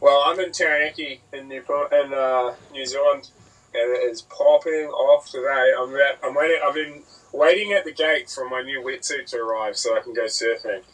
Well, I'm in Taranaki in New Zealand, and it is popping off today. I'm waiting. I've been waiting at the gate for my new wetsuit to arrive so I can go surfing,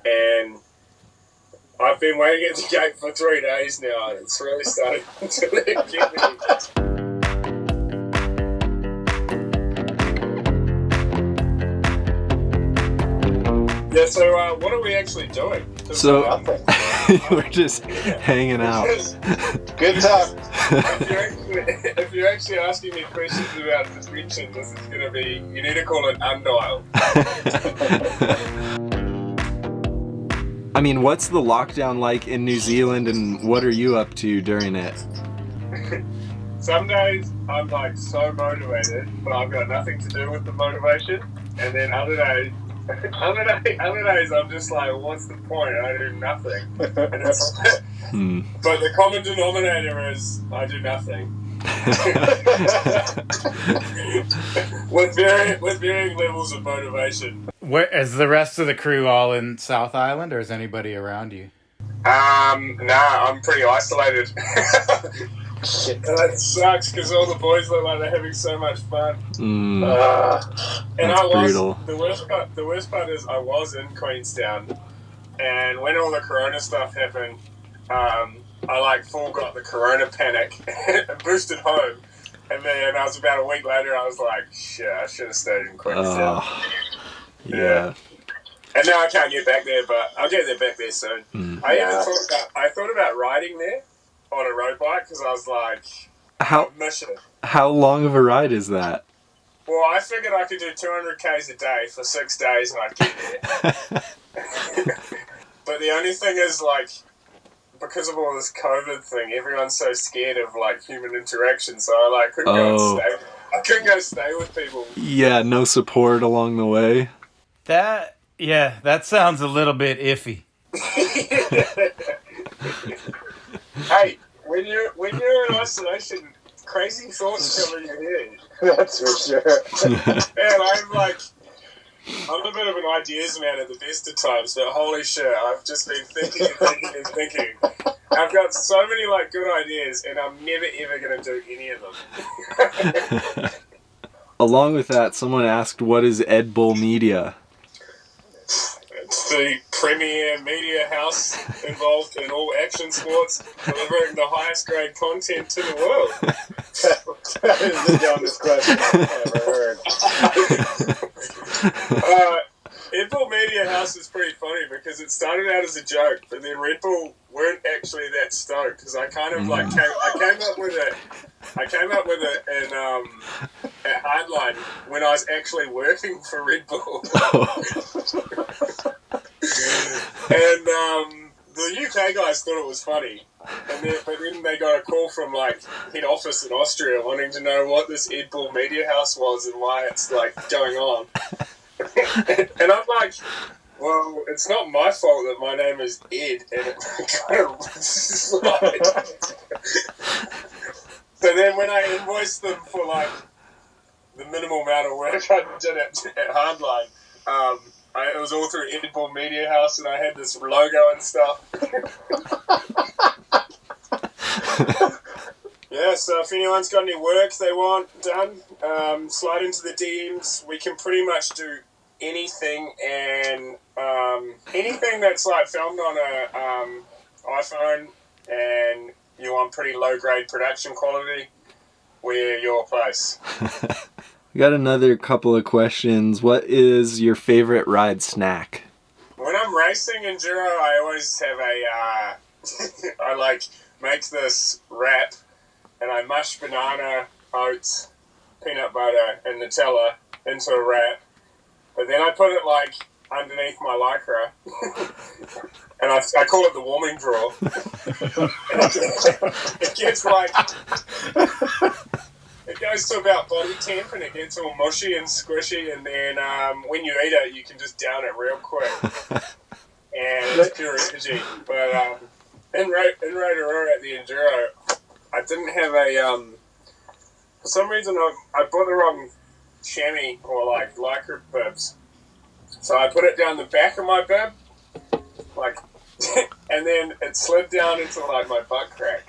and I've been waiting at the gate for 3 days now, and it's really starting to get me. Yeah, so what are we actually doing? So we're just hanging out. Good time. If you're actually asking me questions about suspension, this is going to be, you need to call it Undialed. I mean, what's the lockdown like in New Zealand, and what are you up to during it? Some days I'm like so motivated, but I've got nothing to do with the motivation, and then other days I'm just like, what's the point? I do nothing. And but the common denominator is I do nothing. with varying levels of motivation. Is the rest of the crew all in South Island, or is anybody around you? Nah, I'm pretty isolated. Shit. That sucks because all the boys look like they're having so much fun. And That's brutal. The worst part is I was in Queenstown, and when all the Corona stuff happened, I like full got the Corona panic and boosted home. And then I was about a week later, I was like, shit, I should have stayed in Queenstown. Yeah. And now I can't get back there, but I'll get back there soon. I thought about riding there on a road bike because I was like, How long of a ride is that? Well, I figured I could do 200 k's a day for 6 days and I'd get there. But the only thing is, like, because of all this COVID thing, everyone's so scared of like human interaction, so I couldn't go and stay. I couldn't go stay with people. Yeah, no support along the way. That sounds a little bit iffy. Hey, when you're in isolation, crazy thoughts come in your head. That's for sure. And I'm a bit of an ideas man at the best of times, but holy shit, I've just been thinking and thinking. I've got so many good ideas, and I'm never ever going to do any of them. Along with that, someone asked, what is Ed Bull Media? It's the premier media house involved in all action sports, delivering the highest grade content to the world. That is the dumbest question I've ever heard. Red Bull Media House is pretty funny because it started out as a joke, but then Red Bull weren't actually that stoked because I kind of came up with it at Hardline when I was actually working for Red Bull. And the UK guys thought it was funny, but then they got a call from head office in Austria wanting to know what this Ed Bull Media House was and why it's going on. And I'm like, well, it's not my fault that my name is Ed, and it kind of So then when I invoiced them for the minimal amount of work I did at Hardline, it was all through Ed Bull Media House, and I had this logo and stuff. Yeah, so if anyone's got any work they want done, slide into the DMs. We can pretty much do anything, and anything that's filmed on a iPhone and you want pretty low grade production quality, we're your place. We got another couple of questions. What is your favorite ride snack? When I'm racing enduro, I always have I make this wrap, and I mush banana, oats, peanut butter, and Nutella into a wrap. But then I put it underneath my Lycra, and I call it the warming drawer. It gets it goes to about body temp, and it gets all mushy and squishy, and then when you eat it, you can just down it real quick. And it's pure energy. But in Rotorua at the enduro, I didn't have for some reason I bought the wrong chamois or Lycra bibs. So I put it down the back of my bib, and then it slid down into like my butt crack.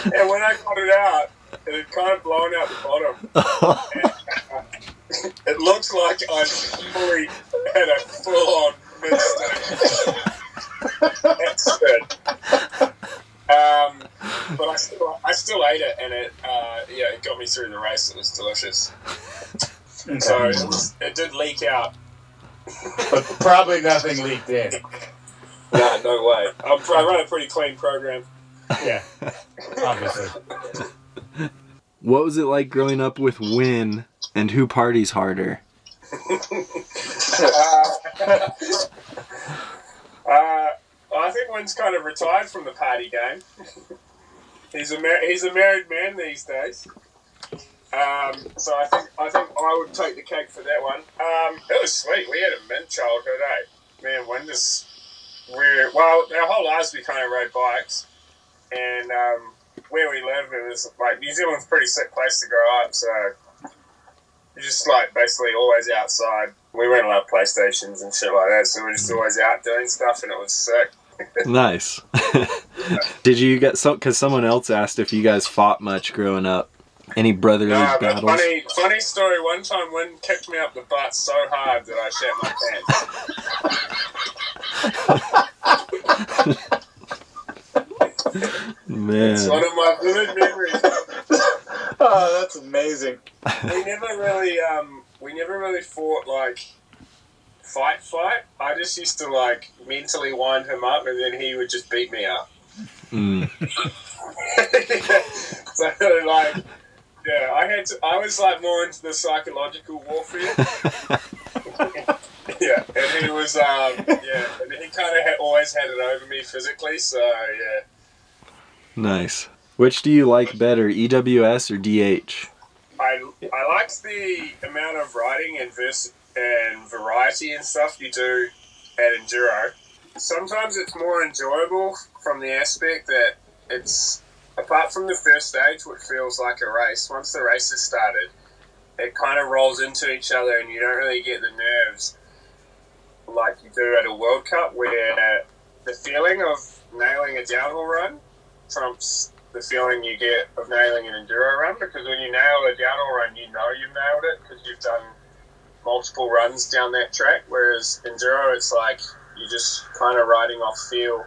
And when I got it out, it had kind of blown out the bottom. And, it looks like I fully had a full-on mistake. That's good. But I still ate it, and it got me through the race. It was delicious. So it did leak out. But probably nothing leaked in. No way. I run a pretty clean program. Yeah, obviously. What was it like growing up with Win, and who parties harder? I think Win's kind of retired from the party game. He's a married man these days. So I think I would take the cake for that one. It was sweet. We had a mint childhood, Man, Win just our whole lives we kind of rode bikes, and where we live, it was like New Zealand's a pretty sick place to grow up. So you're just like basically always outside. We went on PlayStations and shit like that, so we're just always out doing stuff, and it was sick. Nice. Did you get because someone else asked if you guys fought much growing up? Any brotherly battles? Funny story. One time, Win kicked me up the butt so hard that I shat my pants. Man, It's one of my vivid memories. Oh, that's amazing. We never really fought like fight. I just used to like mentally wind him up, and then he would just beat me up. So like. Yeah, I was like more into the psychological warfare. Yeah, and he was, and he kind of always had it over me physically, so yeah. Nice. Which do you like better, EWS or DH? I liked the amount of riding and variety and stuff you do at Enduro. Sometimes it's more enjoyable from the aspect that it's, apart from the first stage, which feels like a race, once the race has started, it kind of rolls into each other and you don't really get the nerves like you do at a World Cup, where the feeling of nailing a downhill run trumps the feeling you get of nailing an enduro run, because when you nail a downhill run, you know you've nailed it because you've done multiple runs down that track, whereas enduro, it's like you're just kind of riding off feel,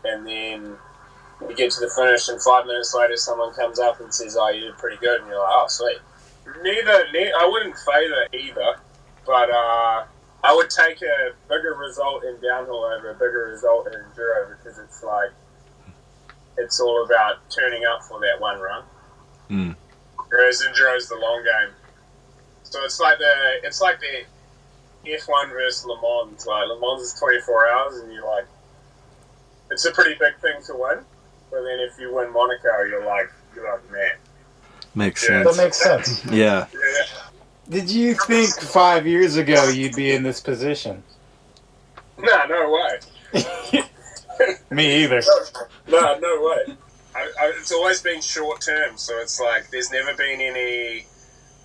and then you get to the finish, and 5 minutes later, someone comes up and says, "Oh, you did pretty good," and you're like, "Oh, sweet." I wouldn't favour either, but I would take a bigger result in downhill over a bigger result in enduro, because it's like it's all about turning up for that one run. Whereas enduro is the long game, so it's like the F1 versus Le Mans. Like Le Mans is 24 hours, and you're like, it's a pretty big thing to win. But then if you win Monaco, you're like, man. Makes sense. That makes sense. Yeah. Did you think 5 years ago you'd be in this position? No way. Me either. No way. It's always been short term, so it's like there's never been any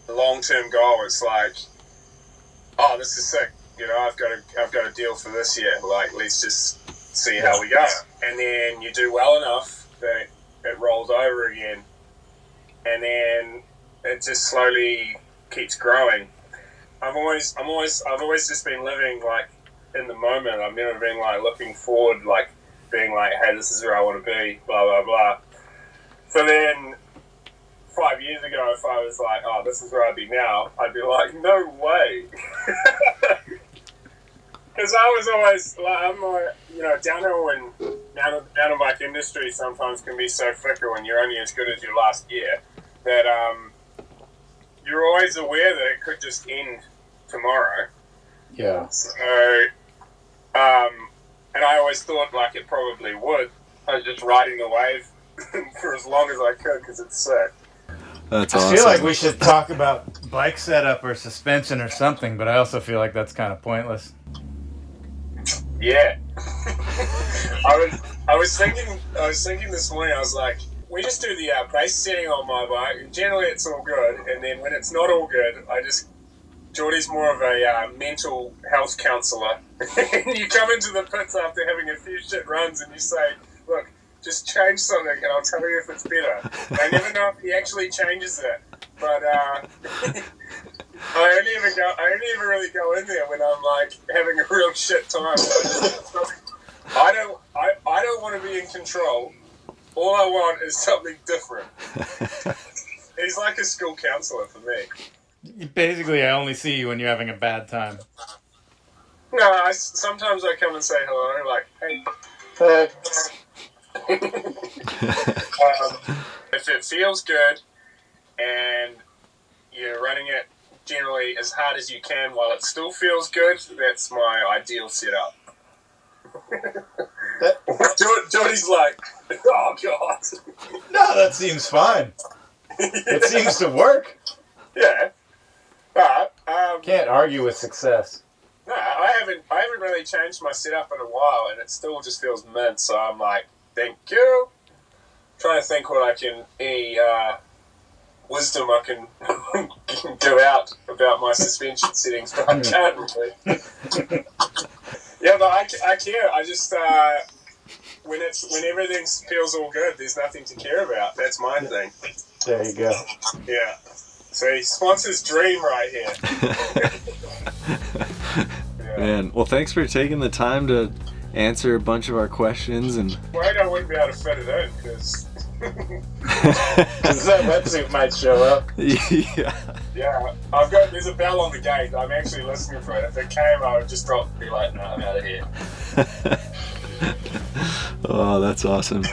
long term goal. It's like, oh, this is sick. You know, I've got a deal for this year. Like, let's just see how we go. And then you do well enough that it rolls over again, and then it just slowly keeps growing. I've always just been living like in the moment. I've never been like looking forward, like being like, hey, this is where I want to be, blah blah blah. So then 5 years ago, if I was like, oh, this is where I'd be now, I'd be like, no way. Because I was always like, I'm like, you know, downhill and mountain bike industry sometimes can be so fickle when you're only as good as your last year that you're always aware that it could just end tomorrow. Yeah. So, and I always thought like it probably would. I was just riding the wave for as long as I could because it's sick. That's awesome. I feel like we should talk about bike setup or suspension or something, but I also feel like that's kind of pointless. Yeah. I was thinking this morning, I was like, we just do the pace setting on my bike, and generally it's all good, and then when it's not all good, I just Geordie's more of a mental health counsellor. And you come into the pits after having a few shit runs and you say, look, just change something and I'll tell you if it's better. I never know if he actually changes it. But I only ever really go in there when I'm like having a real shit time. I don't want to be in control. All I want is something different. He's like a school counselor for me. Basically, I only see you when you're having a bad time. No, sometimes I come and say hello, like, hey. Hey. If it feels good and you're running it generally as hard as you can while it still feels good, that's my ideal setup. Jordy's like, oh God. No, that seems fine. It seems to work. Yeah. But Can't argue with success. no, I haven't really changed my setup in a while, and it still just feels mint. So I'm like, thank you. Trying to think what I can wisdom I can give out about my suspension settings, but I can't really. Yeah, but I care. I just when everything feels all good, there's nothing to care about. That's my thing. There you go. Yeah. See, sponsor's dream right here. Yeah. Man, well, thanks for taking the time to answer a bunch of our questions. And Worried I wouldn't be able to fit it in because. Because that wetsuit might show up. yeah. Yeah, there's a bell on the gate. I'm actually listening for it. If it came, I would just drop and be like, no, I'm out of here. Oh, that's awesome.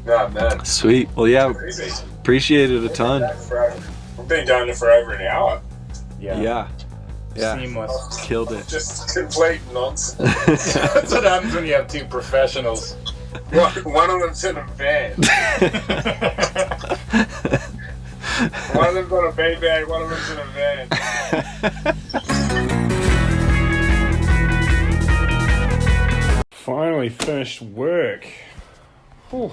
No, man. Sweet. Well, yeah, Easy. appreciate it a ton. We've been doing it for over an hour. Yeah. Seamless. Killed it. Just complete nonsense. That's what happens when you have two professionals. One of them's in a van. One of them's on a bay bag, one of them's in a van. Finally finished work. Whew.